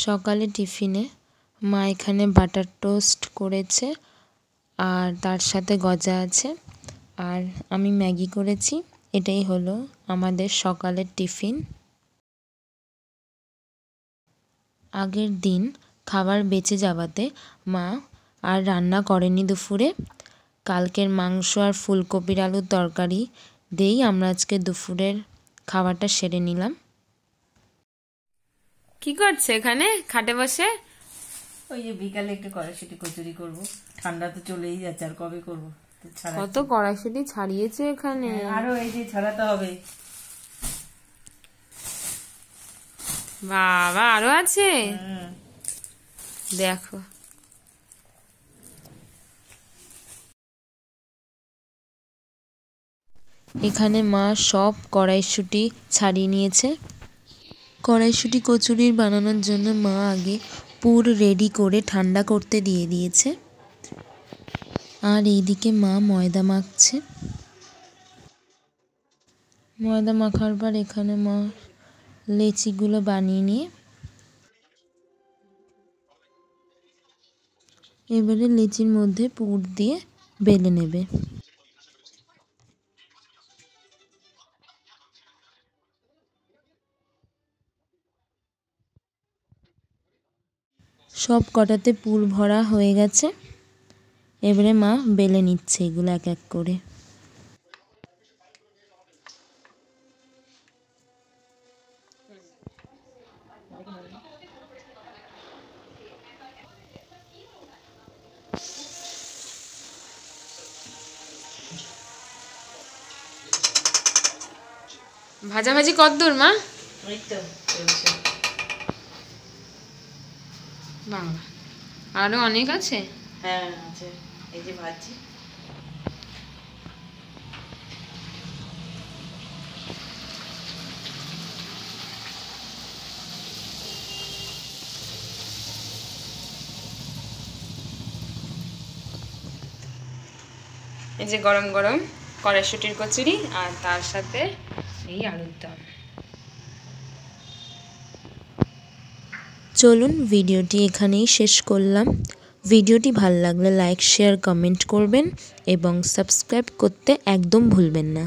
সকালে টিফিনে মা এখানে বাটার টোস্ট করেছে আর তার সাথে গজা আছে, আর আমি ম্যাগি করেছি। এটাই হলো আমাদের সকালের টিফিন। আগের দিন খাবার বেঁচে যাওয়াতে মা আর রান্না করেনি দুপুরে। কালকের মাংস আর ফুলকপির আলুর তরকারি দিয়েই আমরা আজকে দুপুরের খাবারটা সেরে নিলাম। কি করছে এখানে খাটে বসে? ওই যে বিকালে একটু কড়াইশুঁটি কচুরি করব, ঠান্ডা তো চলেই যাচ্ছে, আর কবে করব? কত কড়াইশুঁটি ছাড়িয়েছে এখানে, আরো এই যে ছাড়াতে হবে। বাবা আরো আছে, দেখো। এখানে মা সব কড়াইশুঁটি ছাড়িয়ে নিয়েছে। কড়াইশুঁটি কচুরির বানানোর জন্য মা আগে পুর রেডি করে ঠান্ডা করতে দিয়ে দিয়েছে, আর এইদিকে মা ময়দা মাখছে। ময়দা মাখার পর এখানে মা লেচিগুলো বানিয়ে নিয়ে এবারে লেচির মধ্যে পুর দিয়ে বেলে নেবে। সব কটাতে পুর ভরা হয়ে গেছে, এবারে মা বেলে নিচ্ছে এগুলো এক এক করে। ভাজাভাজি কতদূর মা? এই তো চলছে। বাবা আরো অনেক আছে। হ্যাঁ আছে, এই যে ভাজি। এই যে গরম গরম কড়াইশুঁটির কচুরি আর তার সাথে এই আলুর দম। চলুন ভিডিওটি এখানেই শেষ করলাম। ভিডিওটি ভালো লাগলে লাইক শেয়ার কমেন্ট করবেন এবং সাবস্ক্রাইব করতে একদম ভুলবেন না।